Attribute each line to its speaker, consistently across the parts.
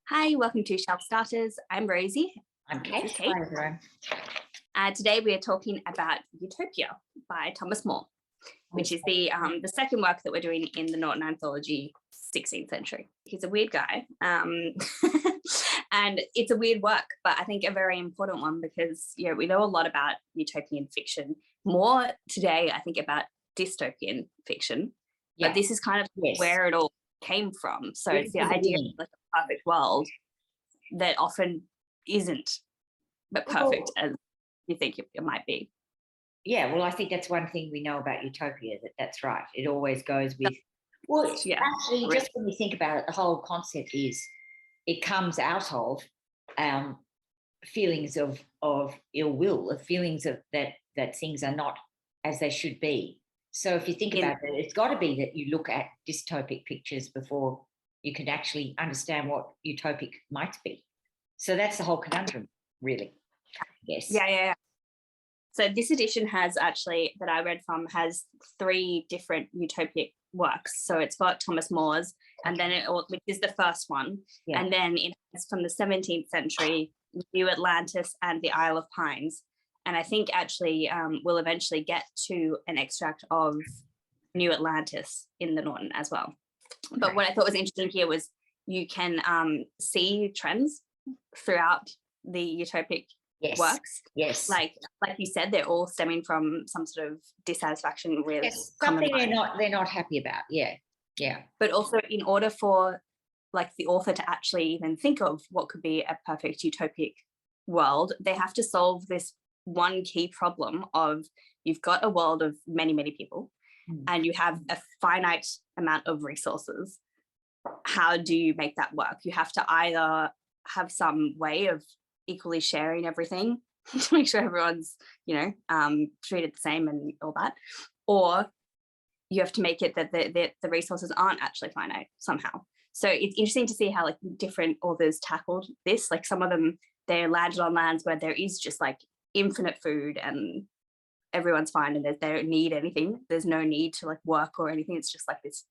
Speaker 1: Hi, welcome to Shelf Starters. I'm Rosie.
Speaker 2: I'm
Speaker 1: This
Speaker 2: Kate.
Speaker 1: is Kate.
Speaker 2: Hi, everyone.
Speaker 1: Today we are talking about Utopia by Thomas More, which is the second work that we're doing in the Norton Anthology, 16th century. He's a weird guy, and it's a weird work, but I think a very important one because we know a lot about utopian fiction. More today, I think, about dystopian fiction, but this is kind of where it all came from. So it's the idea of like a perfect world that often isn't, but perfect as you think it might be.
Speaker 2: Yeah, well, I think that's one thing we know about Utopia, that's right. It always goes with, actually, just when you think about it, the whole concept is it comes out of feelings of ill will, of feelings of that things are not as they should be. So if you think about it, it's got to be that you look at dystopic pictures before you can actually understand what utopic might be. So that's the whole conundrum, really. Yes.
Speaker 1: Yeah. So this edition has actually, that I read from, has 3 different utopic works. So it's got Thomas More's, and then which is the first one, and then it has from the 17th century, New Atlantis and the Isle of Pines. And I think actually we'll eventually get to an extract of New Atlantis in the Norton as well. But what I thought was interesting here was you can see trends throughout the utopic works.
Speaker 2: Yes.
Speaker 1: Like you said, they're all stemming from some sort of dissatisfaction with
Speaker 2: something they're not happy about. Yeah.
Speaker 1: But also, in order for like the author to actually even think of what could be a perfect utopic world, they have to solve this one key problem of you've got a world of many people and you have a finite amount of resources. How do you make that work? You have to either have some way of equally sharing everything to make sure everyone's treated the same and all that, or you have to make it that the resources aren't actually finite somehow. So it's interesting to see how like different authors tackled this. Like some of them, they landed on lands where there is just like infinite food and everyone's fine and they don't need anything. There's no need to like work or anything. It's just like this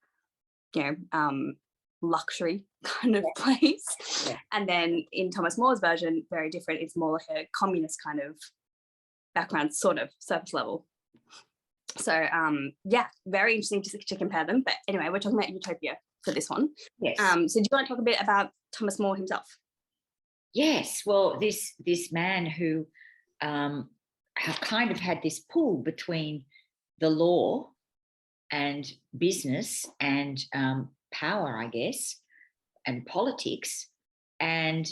Speaker 1: luxury kind of place. And then in Thomas More's version, very different. It's more like a communist kind of background, sort of surface level. So very interesting to compare them. But anyway, we're talking about Utopia for this one.
Speaker 2: Yes.
Speaker 1: So do you want to talk a bit about Thomas More himself?
Speaker 2: Yes. Well, this man who have kind of had this pull between the law and business and power, I guess, and politics and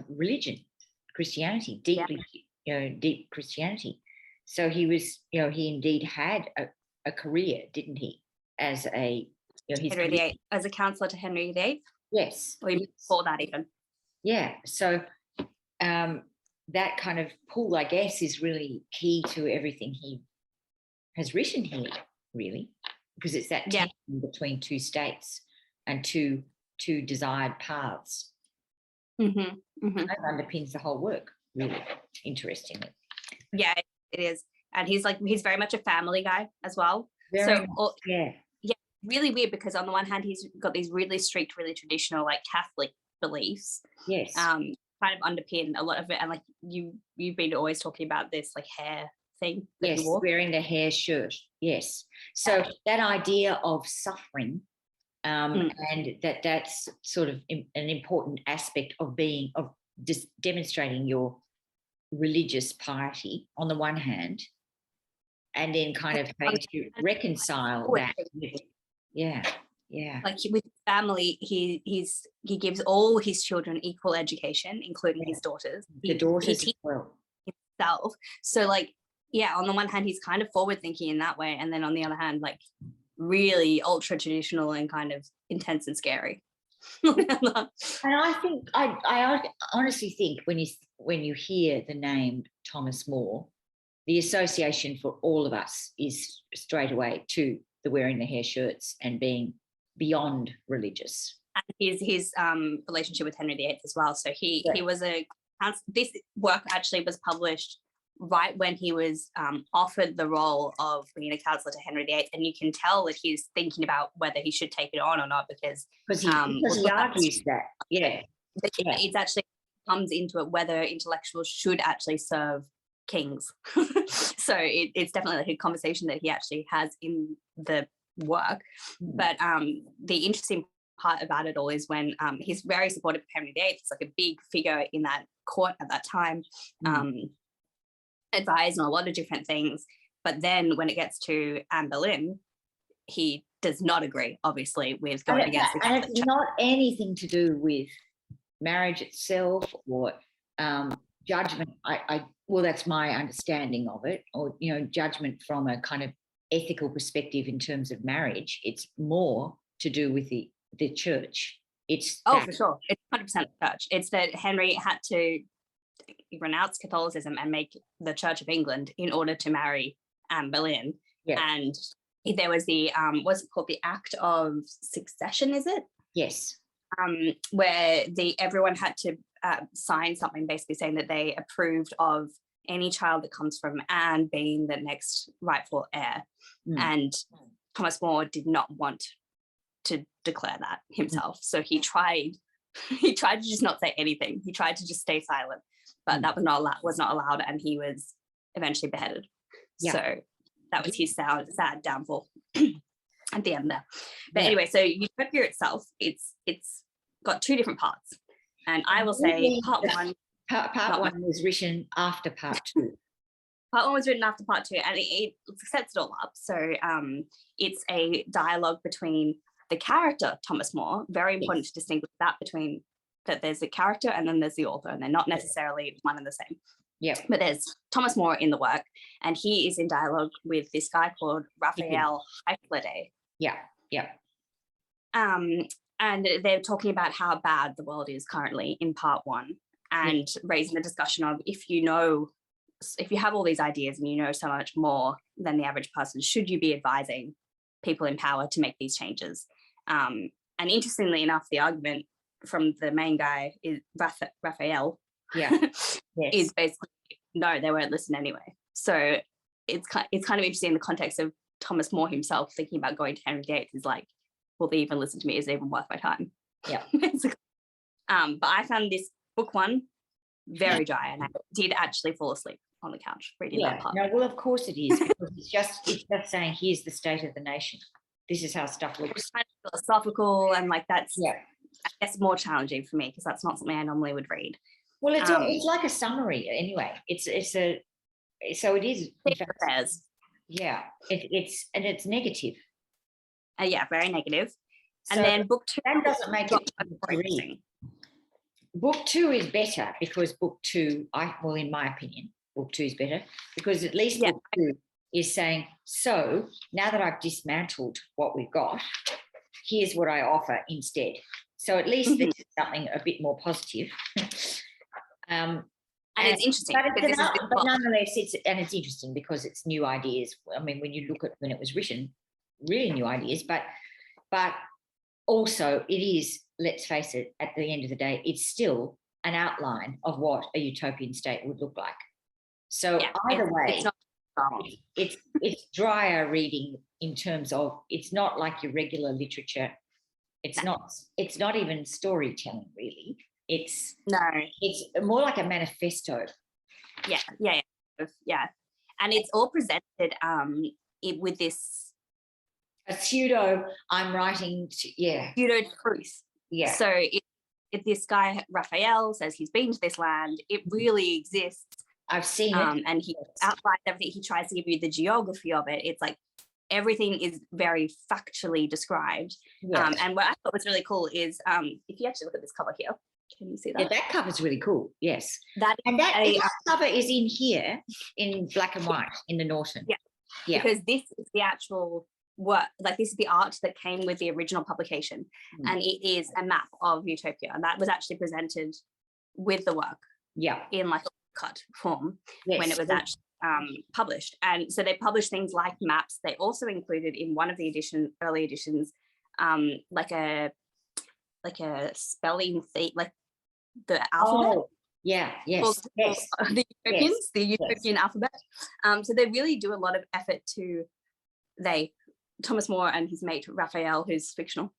Speaker 2: religion, Christianity, deep Christianity. So he was, he indeed had a career, didn't he? As a
Speaker 1: Henry VIII, as a counselor to Henry VIII.
Speaker 2: Yes.
Speaker 1: Or even before that even.
Speaker 2: Yeah. So that kind of pull, I guess, is really key to everything he has written here, really, because it's that tension between two states and two desired paths. That underpins the whole work, really, interestingly.
Speaker 1: Yeah, it is. And he's very much a family guy as well. Really weird because on the one hand, he's got these really strict, really traditional, like Catholic beliefs.
Speaker 2: Yes.
Speaker 1: Kind of underpin a lot of it. And like you've been always talking about this like hair thing.
Speaker 2: Yes, wearing the hair shirt. Yes. So that idea of suffering and that's sort of an important aspect of just demonstrating your religious piety on the one hand, and then kind of having to reconcile that with, like
Speaker 1: with family, he gives all his children equal education, including his daughters.
Speaker 2: The daughters as well.
Speaker 1: Himself. So like, on the one hand, he's kind of forward thinking in that way, and then on the other hand, like really ultra traditional and kind of intense and scary.
Speaker 2: And I think I honestly think when you hear the name Thomas More, the association for all of us is straight away to the wearing the hair shirts and being beyond religious.
Speaker 1: And his relationship with Henry VIII as well. So he was this work actually was published right when he was offered the role of being a counselor to Henry VIII, and you can tell that he's thinking about whether he should take it on or not, because
Speaker 2: he argues that,
Speaker 1: it's actually comes into it whether intellectuals should actually serve kings. So it's definitely like a conversation that he actually has in the work. But the interesting part about it all is when he's very supportive of Henry VIII. He's like a big figure in that court at that time, advised on a lot of different things. But then when it gets to Anne Boleyn, he does not agree, obviously, with going against the Catholic
Speaker 2: Church.
Speaker 1: Church.
Speaker 2: Not anything to do with marriage itself or judgment. Well, that's my understanding of it, or judgment from a kind of ethical perspective in terms of marriage. It's more to do with the church. It's
Speaker 1: for sure. It's 100% the church. It's that Henry had to renounce Catholicism and make the Church of England in order to marry Anne Boleyn. And there was the what's it called, the Act of Succession, is it?
Speaker 2: Yes.
Speaker 1: Where everyone had to sign something basically saying that they approved of any child that comes from Anne being the next rightful heir. And Thomas More did not want to declare that himself, so he tried to just not say anything. He tried to just stay silent, but that was not allowed, and he was eventually beheaded. So that was his sad downfall at the end there. But anyway, so Utopia itself, it's got two different parts, and I will say part one
Speaker 2: was written after part two.
Speaker 1: Part one was written after part two, and it sets it all up. So it's a dialogue between the character Thomas More. Very important to distinguish that between that there's a character and then there's the author, and they're not necessarily one and the same. But there's Thomas More in the work, and he is in dialogue with this guy called Raphael Hyperidae. And they're talking about how bad the world is currently in part one, and raising the discussion of if you have all these ideas and you know so much more than the average person, should you be advising people in power to make these changes? And interestingly enough, the argument from the main guy is Raphael. Is basically no, they won't listen anyway. So it's kind of interesting in the context of Thomas More himself thinking about going to Henry VIII. Is like, will they even listen to me? Is it even worth my time? Basically. But I found this book one very dry, and I did actually fall asleep on the couch reading that part.
Speaker 2: No, well, of course it is, because it's just saying, here's the state of the nation. This is how stuff looks.
Speaker 1: It's kind of philosophical, and like that's I guess more challenging for me, because that's not something I normally would read.
Speaker 2: Well, it's like a summary anyway. It is. In fact, it's negative.
Speaker 1: Very negative. So, and then book two,
Speaker 2: that doesn't make it read. Book two is better, because book two, in my opinion, book two is better, because at least book two is saying, so now that I've dismantled what we've got, here's what I offer instead. So at least this is something a bit more positive. And
Speaker 1: it's interesting.
Speaker 2: But nonetheless, it's interesting because it's new ideas. I mean, when you look at when it was written, really new ideas, but also it is, let's face it, at the end of the day, it's still an outline of what a utopian state would look like. So either way, it's drier reading in terms of, it's not like your regular literature. It's not even storytelling, really. It's more like a manifesto. And it's all presented with this a pseudo, I'm writing
Speaker 1: pseudo truth. So if this guy Raphael says he's been to this land, it really exists.
Speaker 2: I've seen it,
Speaker 1: and he outlines everything. He tries to give you the geography of it. It's like everything is very factually described. And what I thought was really cool is if you actually look at this cover here. Can you see that?
Speaker 2: Yeah, that cover's really cool. Yes. That cover is in here in black and white in the Norton.
Speaker 1: Because this is the actual work, like this is the art that came with the original publication, and it is a map of Utopia, and that was actually presented with the work in like a cut form when it was actually published. And so they published things like maps. They also included in one of the early editions like a spelling thing, like the alphabet.
Speaker 2: Yeah.
Speaker 1: Or
Speaker 2: Yes. Yes.
Speaker 1: the utopians,
Speaker 2: Yes.
Speaker 1: the utopian alphabet. So they really do a lot of effort to, Thomas More and his mate Raphael, who's fictional,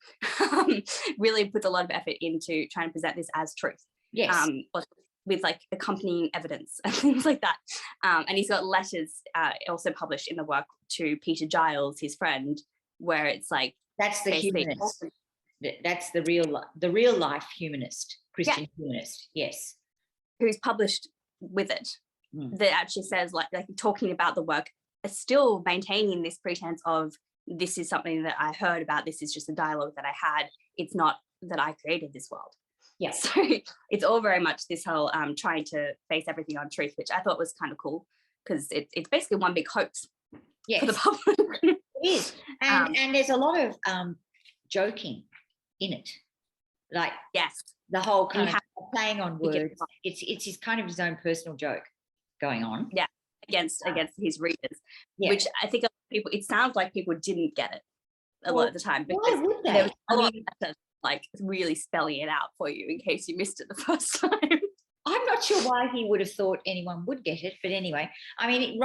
Speaker 1: really put a lot of effort into trying to present this as truth.
Speaker 2: Yes.
Speaker 1: With like accompanying evidence and things like that. And he's got letters also published in the work to Peter Giles, his friend, where it's like,
Speaker 2: that's the humanist. That's the real life humanist, Christian humanist. Yes.
Speaker 1: Who's published with it, that actually says like talking about the work, still maintaining this pretense of, this is something that I heard about, this is just a dialogue that I had, it's not that I created this world.
Speaker 2: Yeah.
Speaker 1: So it's all very much this whole trying to base everything on truth, which I thought was kind of cool, because it's basically one big hoax for the public.
Speaker 2: It is. And there's a lot of joking in it. Like,
Speaker 1: yes,
Speaker 2: the whole kind of playing on words. It's his kind of his own personal joke going on.
Speaker 1: Yeah, against his readers, which I think a lot of people, it sounds like people didn't get it a lot of the time, because
Speaker 2: why would they?
Speaker 1: there was a lot of like really spelling it out for you in case you missed it the first time.
Speaker 2: I'm not sure why he would have thought anyone would get it, but anyway, I mean,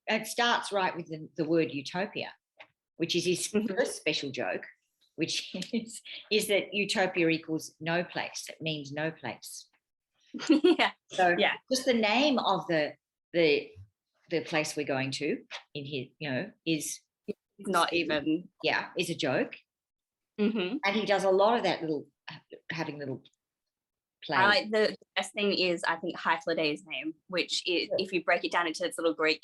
Speaker 2: it starts right with the word utopia, which is his first special joke, which is that utopia equals no place. It means no place.
Speaker 1: Yeah.
Speaker 2: So just the name of the place we're going to in here, is
Speaker 1: not even
Speaker 2: is a joke.
Speaker 1: And
Speaker 2: he does a lot of that having little play.
Speaker 1: I like the best thing is, I think, Hyphliday's name, which is, if you break it down into its little Greek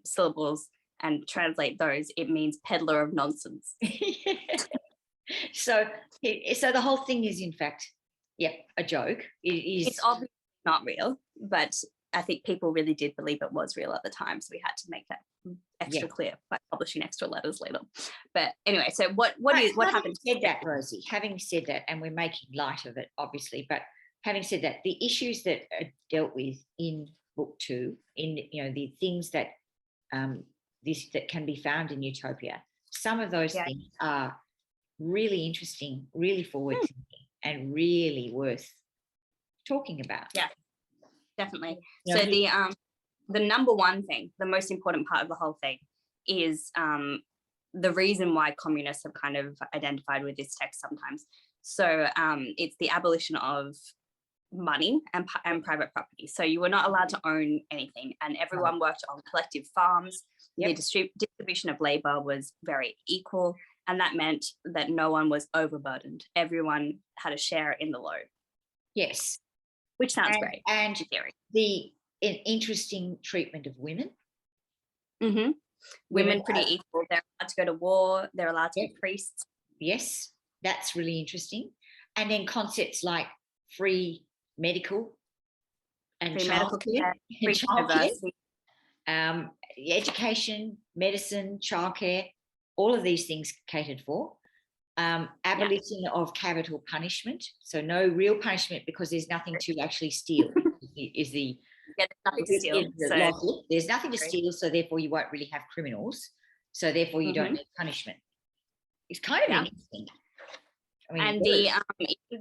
Speaker 1: syllables and translate those, it means peddler of nonsense.
Speaker 2: So the whole thing is, in fact, a joke.
Speaker 1: It's obviously not real, but I think people really did believe it was real at the time, so we had to make that extra clear by publishing extra letters later. But anyway, so what happened?
Speaker 2: Said that, Rosie. Having said that, and we're making light of it, obviously, but having said that, the issues that are dealt with in book 2, in the things that that can be found in Utopia, some of those things are really interesting, really forward-thinking, and really worth talking about.
Speaker 1: Yeah, definitely. So the number one thing, the most important part of the whole thing, is the reason why communists have kind of identified with this text sometimes. So it's the abolition of money and private property. So you were not allowed to own anything, and everyone worked on collective farms. The distribution of labor was very equal, and that meant that no one was overburdened. Everyone had a share in the load.
Speaker 2: Yes.
Speaker 1: Which sounds great.
Speaker 2: And an interesting treatment of women.
Speaker 1: Women pretty equal. They're allowed to go to war. They're allowed to be priests.
Speaker 2: Yes, that's really interesting. And then concepts like free medical and childcare, education, medicine, childcare, all of these things catered for. Abolition of capital punishment, so no real punishment because there's nothing to actually steal. There's nothing to steal. There's nothing to steal, so therefore you won't really have criminals. So therefore you don't need punishment. It's kind of interesting. I mean, and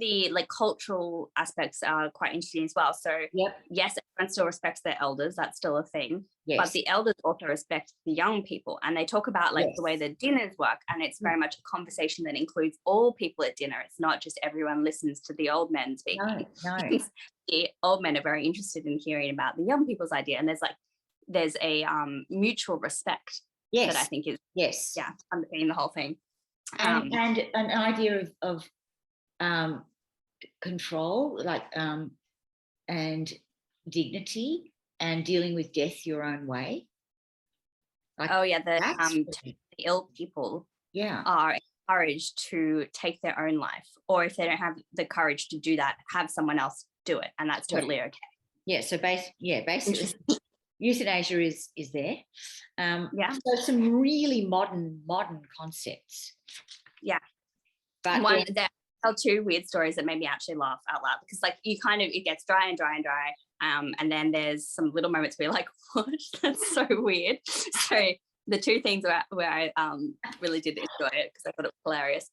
Speaker 1: the like cultural aspects are quite interesting as well. So yes, everyone still respects their elders. That's still a thing. But the elders also respect the young people, and they talk about like the way the dinners work, and it's very much a conversation that includes all people at dinner. It's not just everyone listens to the old men speaking.
Speaker 2: No.
Speaker 1: The old men are very interested in hearing about the young people's idea, and there's a mutual respect that I think is underpinning the whole thing.
Speaker 2: And an idea of control, like and dignity, and dealing with death your own way. Like,
Speaker 1: the ill people are encouraged to take their own life, or if they don't have the courage to do that, have someone else do it, and that's totally okay. Yeah. So
Speaker 2: basically. Euthanasia is there. So some really modern concepts.
Speaker 1: Yeah.
Speaker 2: But
Speaker 1: there are 2 weird stories that made me actually laugh out loud, because like it gets dry and dry and dry. And then there's some little moments where you're like, what? That's so weird. So the 2 things where I really did enjoy it, because I thought it was hilarious,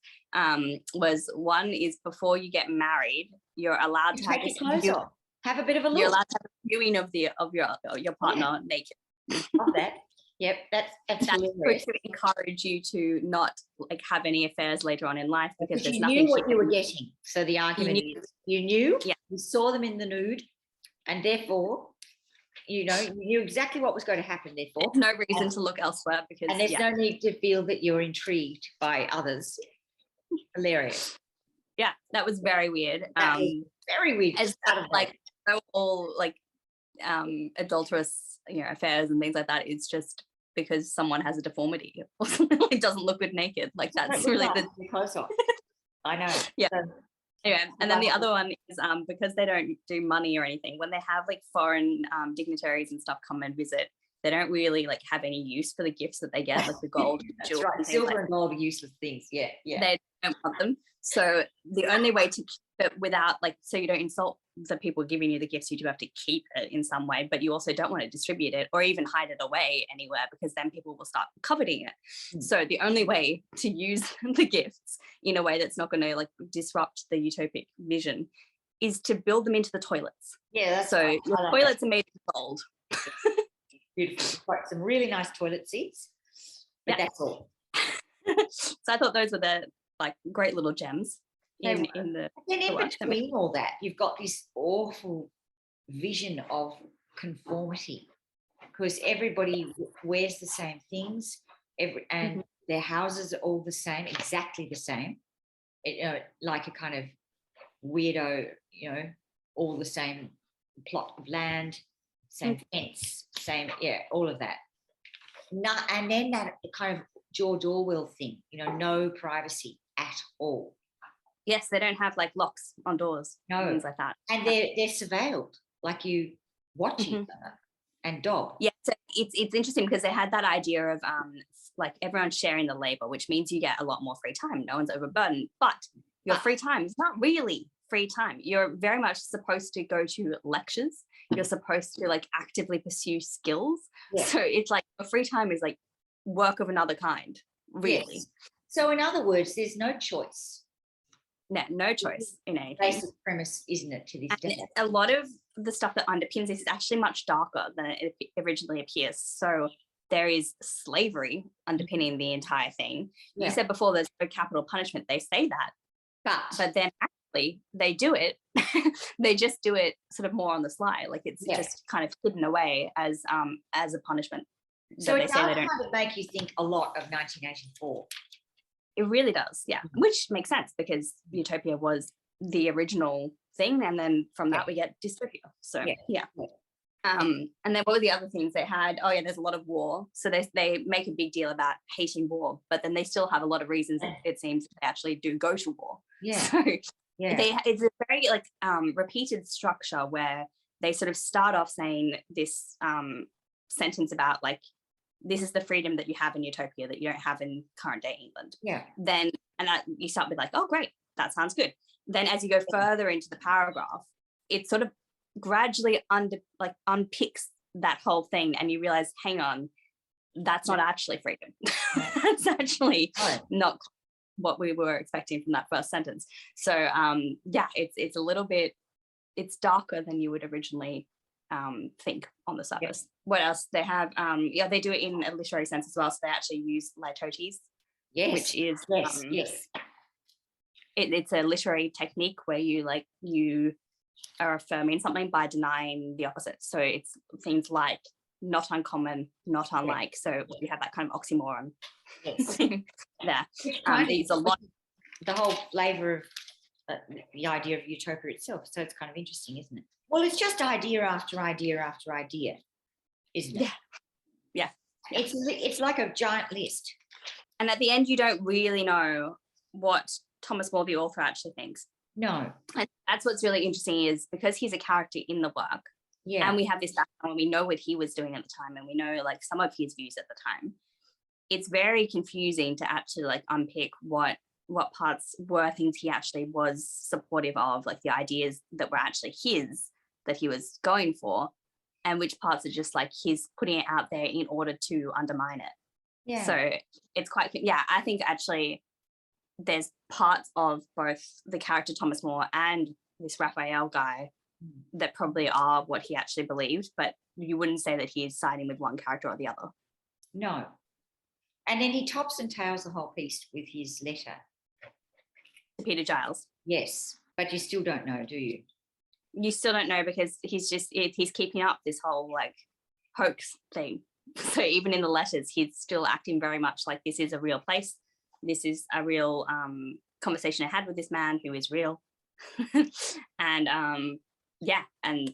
Speaker 1: was one is before you get married, you're allowed to have
Speaker 2: take your clothes off. have a bit of a look.
Speaker 1: You're allowed to have a viewing of your partner naked.
Speaker 2: Of that. Yep, that's hilarious.
Speaker 1: To encourage you to not like have any affairs later on in life, because there's
Speaker 2: you
Speaker 1: nothing
Speaker 2: knew what you were getting. So the argument is you knew,
Speaker 1: yeah,
Speaker 2: you saw them in the nude, and therefore, you knew exactly what was going to happen. Therefore,
Speaker 1: there's no reason to look elsewhere, because
Speaker 2: and there's no need to feel that you're intrigued by others. Hilarious.
Speaker 1: Yeah, that was very weird.
Speaker 2: Very weird.
Speaker 1: As like all like adulterous, affairs and things like that. It's just because someone has a deformity or something, like doesn't look good naked. Like that's really the
Speaker 2: close off. I know.
Speaker 1: Yeah. Anyway, and then the other one is because they don't do money or anything. When they have like foreign dignitaries and stuff come and visit, they don't really like have any use for the gifts that they get, like the gold,
Speaker 2: jewelry, right. Silver and gold are useless things. Yeah.
Speaker 1: They don't want them. So the only way to keep it without so you don't insult the people giving you the gifts, you do have to keep it in some way, but you also don't want to distribute it or even hide it away anywhere, because then people will start coveting it. So the only way to use the gifts in a way that's not going to like disrupt the utopic vision is to build them into the toilets.
Speaker 2: Yeah, that's
Speaker 1: so your toilets are made of gold.
Speaker 2: Beautiful. Quite some really nice toilet seats, but that's all.
Speaker 1: So I thought those were the like great little gems in the.
Speaker 2: And in between all that, you've got this awful vision of conformity, because everybody wears the same things, and their houses are all the same, exactly the same. Like a kind of weirdo, all the same plot of land, same fence, same, all of that. And then that kind of George Orwell thing, no privacy at all.
Speaker 1: Yes, they don't have like locks on doors, things like that.
Speaker 2: And they're surveilled, like you watch each other and dog.
Speaker 1: Yeah, so it's interesting because they had that idea of like everyone sharing the labor, which means you get a lot more free time. No one's overburdened, but your free time is not really free time. You're very much supposed to go to lectures. You're supposed to like actively pursue skills. Yeah. So it's like your free time is like work of another kind, really. Yes.
Speaker 2: So in other words, there's no choice.
Speaker 1: No choice in anything.
Speaker 2: Basic premise, isn't it, to this day?
Speaker 1: A lot of the stuff that underpins this is actually much darker than it originally appears. So there is slavery underpinning the entire thing. Yeah. You said before there's no capital punishment. They say that, but then actually they do it. They just do it sort of more on the sly. Like it's just kind of hidden away as a punishment.
Speaker 2: So it does kind of make you think a lot of 1984.
Speaker 1: It really does, yeah. Which makes sense because Utopia was the original thing, and then from that we get dystopia. So yeah. And then what were the other things they had? Oh yeah, there's a lot of war. So they make a big deal about hating war, but then they still have a lot of reasons it seems they actually do go to war. Yeah. So it's a very like repeated structure where they sort of start off saying this sentence about like, this is the freedom that you have in Utopia that you don't have in current day England. Yeah. Then, you start with like, oh, great, that sounds good. Then as you go further into the paragraph, it sort of gradually unpicks that whole thing, and you realize, hang on, that's not actually freedom. That's actually not what we were expecting from that first sentence. So it's a little bit, it's darker than you would originally think on the surface. What else they have? They do it in a literary sense as well. So they actually use litotes, which is it's a literary technique where you are affirming something by denying the opposite. So it's things like not uncommon, not unlike. So you have that kind of oxymoron there. These a lot.
Speaker 2: The whole flavour of the idea of Utopia itself. So it's kind of interesting, isn't it? Well, it's just idea after idea after idea, isn't it?
Speaker 1: Yeah.
Speaker 2: It's like a giant list.
Speaker 1: And at the end, you don't really know what Thomas More, the author, actually thinks.
Speaker 2: No.
Speaker 1: And that's what's really interesting, is because he's a character in the work, and we have this background, we know what he was doing at the time, and we know like some of his views at the time. It's very confusing to actually like unpick what parts were things he actually was supportive of, like the ideas that were actually his, that he was going for, and which parts are just like he's putting it out there in order to undermine it. Yeah. So it's quite, I think actually there's parts of both the character Thomas More and this Raphael guy that probably are what he actually believed, but you wouldn't say that he is siding with one character or the other.
Speaker 2: No. And then he tops and tails the whole piece with his letter.
Speaker 1: Peter Giles.
Speaker 2: Yes, but you still don't know, do you?
Speaker 1: You still don't know, because he's keeping up this whole like hoax thing. So even in the letters, he's still acting very much like this is a real place. This is a real conversation I had with this man who is real. And and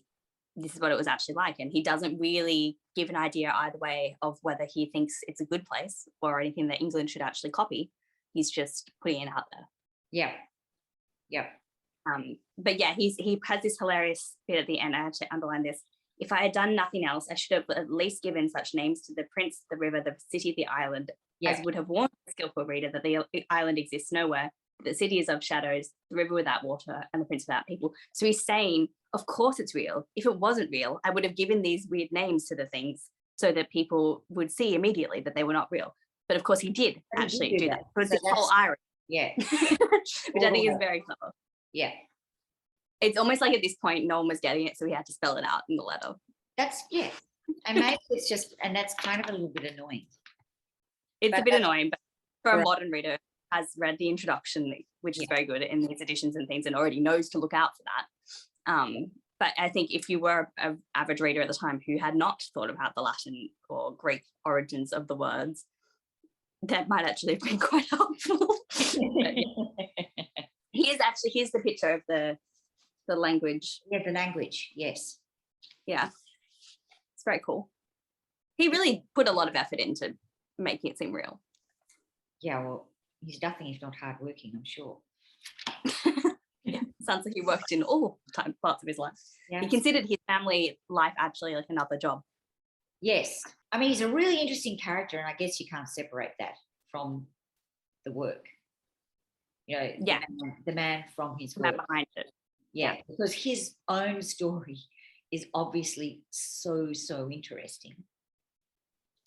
Speaker 1: this is what it was actually like. And he doesn't really give an idea either way of whether he thinks it's a good place or anything that England should actually copy. He's just putting it out there.
Speaker 2: Yeah. Yeah.
Speaker 1: But yeah, he has this hilarious bit at the end. I actually underlined this. If I had done nothing else, I should have at least given such names to the prince, the river, the city, the island, as would have warned the skillful reader that the island exists nowhere, the city is of shadows, the river without water, and the prince without people. So he's saying, of course it's real. If it wasn't real, I would have given these weird names to the things so that people would see immediately that they were not real. But of course he did actually do that. It was this whole irony.
Speaker 2: Yeah.
Speaker 1: Which I think is very clever.
Speaker 2: Yeah.
Speaker 1: It's almost like at this point, no one was getting it, so he had to spell it out in the letter.
Speaker 2: And maybe it's just, and that's kind of a little bit annoying.
Speaker 1: It's a bit annoying, but for a modern reader who has read the introduction, which is very good in these editions and things, and already knows to look out for that. But I think if you were an average reader at the time who had not thought about the Latin or Greek origins of the words, that might actually have been quite helpful. Here's the picture of the language.
Speaker 2: Yeah, the language, yes.
Speaker 1: Yeah, it's very cool. He really put a lot of effort into making it seem real.
Speaker 2: Yeah, well, he's nothing if not hardworking, I'm sure.
Speaker 1: Yeah, sounds like he worked in all parts of his life. Yeah. He considered his family life actually like another job.
Speaker 2: Yes. I mean, he's a really interesting character, and I guess you can't separate that from the work. You know, the man from his work.
Speaker 1: Man behind it.
Speaker 2: Yeah, because his own story is obviously so interesting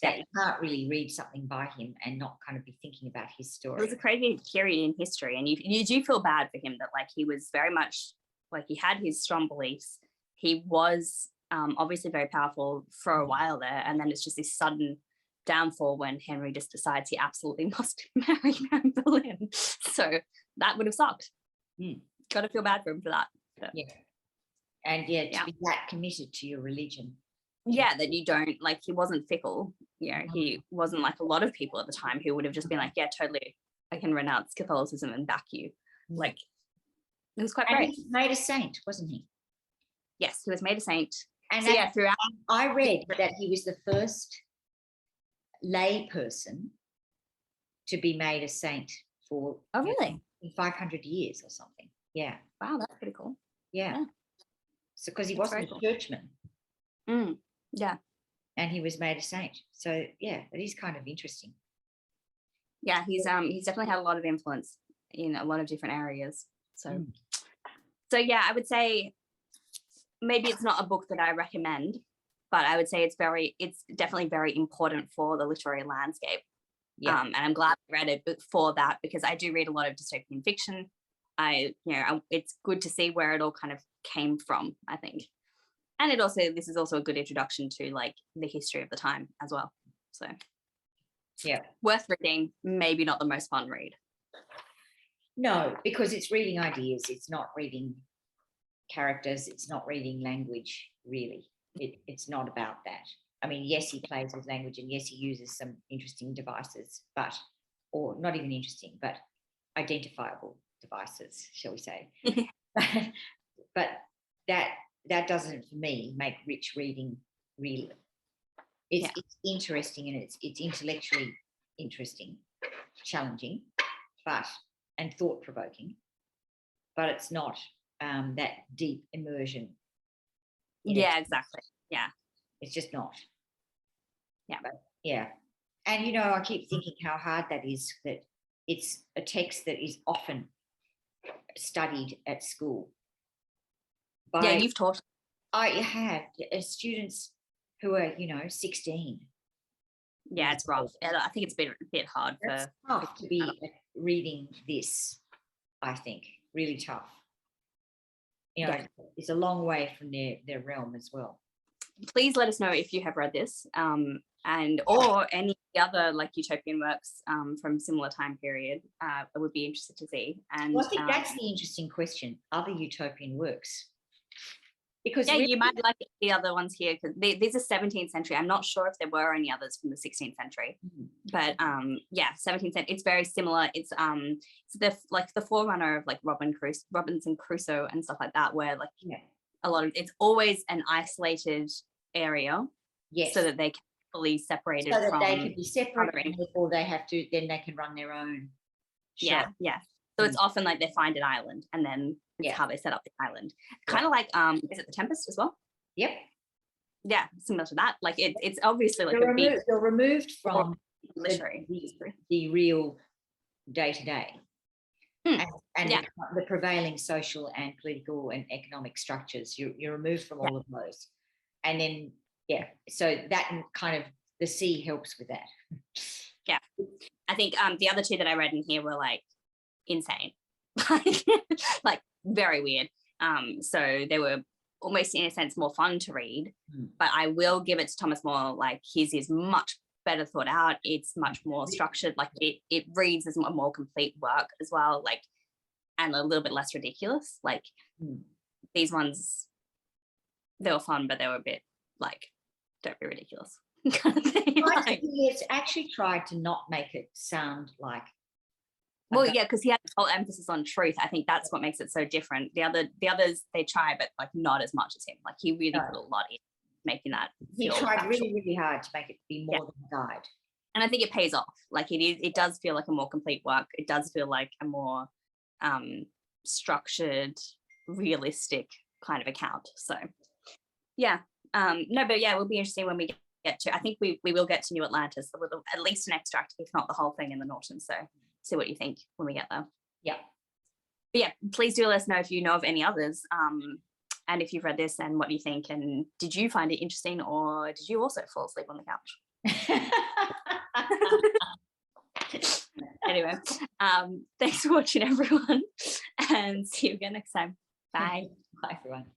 Speaker 2: that you can't really read something by him and not kind of be thinking about his story.
Speaker 1: It was a crazy period in history, and you do feel bad for him that like he was very much like he had his strong beliefs. He was obviously very powerful for a while there, and then it's just this sudden downfall when Henry just decides he absolutely must marry Anne Boleyn. So that would have sucked. Got to feel bad for him for that. But,
Speaker 2: yeah. And to be that committed to your religion.
Speaker 1: Yeah, that you don't, like, he wasn't fickle. You know, he wasn't like a lot of people at the time who would have just been like, yeah, totally, I can renounce Catholicism and back you. Like, it was quite brave.
Speaker 2: He was made a saint, wasn't he?
Speaker 1: Yes, he was made a saint.
Speaker 2: And
Speaker 1: so, throughout.
Speaker 2: I read that he was the first lay person to be made a saint for 500 years or something. Yeah.
Speaker 1: Wow, that's pretty cool.
Speaker 2: Yeah. So because he wasn't a churchman.
Speaker 1: Yeah.
Speaker 2: And he was made a saint. So yeah, it is kind of interesting.
Speaker 1: Yeah, he's definitely had a lot of influence in a lot of different areas. So yeah, I would say maybe it's not a book that I recommend, but I would say it's definitely very important for the literary landscape. Yeah. And I'm glad I read it for that, because I do read a lot of dystopian fiction. It's good to see where it all kind of came from, I think. And this is also a good introduction to like the history of the time as well. So yeah, worth reading, maybe not the most fun read.
Speaker 2: No, because it's reading ideas. It's not reading characters. It's not reading language, really. It's not about that. I mean, yes, he plays with language, and yes, he uses some interesting devices, or not even interesting, but identifiable devices, shall we say. But that doesn't, for me, make rich reading really. It's interesting, and it's intellectually interesting, challenging, and thought-provoking, but it's not that deep immersion.
Speaker 1: Yeah, exactly. Yeah.
Speaker 2: It's just not.
Speaker 1: Yeah.
Speaker 2: But, yeah. And, I keep thinking how hard that is, that it's a text that is often studied at school.
Speaker 1: You've taught.
Speaker 2: I have students who are, 16.
Speaker 1: Yeah, it's rough. I think it's a bit hard.
Speaker 2: It's tough to be reading this, I think. Really tough. is a long way from their realm as well.
Speaker 1: Please let us know if you have read this, and or any other like utopian works from similar time period. I would be interested to see. And
Speaker 2: well, I think that's the interesting question: other utopian works, because
Speaker 1: you might like the other ones here because these are 17th century. I'm not sure if there were any others from the 16th century, but 17th century. It's very similar. It's the forerunner of like Robinson Crusoe and stuff like that, where like a lot of it's always an isolated area, so that they can be fully separated,
Speaker 2: so that they can be separated before they have to. Then they can run their own show.
Speaker 1: So it's often like they find an island and then it's how they set up the island. Kind of like is it The Tempest as well?
Speaker 2: Yep.
Speaker 1: Yeah, similar to that. Like it's obviously like
Speaker 2: you're removed from
Speaker 1: literary
Speaker 2: the real day to day. And the prevailing social and political and economic structures. You're removed from all of those. And then, so that kind of, the sea helps with that.
Speaker 1: Yeah. I think the other two that I read in here were like insane, like very weird. So they were almost in a sense more fun to read, but I will give it to Thomas More. Like his is much better thought out. It's much more structured. Like it reads as a more complete work as well. Like, and a little bit less ridiculous. Like these ones, they were fun, but they were a bit like, don't be ridiculous kind of thing.
Speaker 2: It's actually tried to not make it sound like.
Speaker 1: Well, because he had the whole emphasis on truth. I think that's what makes it so different. The others they try, but like not as much as him. Like he really put a lot in making that.
Speaker 2: He tried really, really hard to make it be more than a guide. And
Speaker 1: I think it pays off. Like it does feel like a more complete work. It does feel like a more structured, realistic kind of account. So it will be interesting when we get to, I think we will get to New Atlantis with at least an extract, if not the whole thing in the Norton. So see what you think when we get there. But please do let us know if you know of any others, and if you've read this and what you think, and did you find it interesting, or did you also fall asleep on the couch? Anyway, thanks for watching, everyone, and see you again next time. Bye.
Speaker 2: Bye, everyone.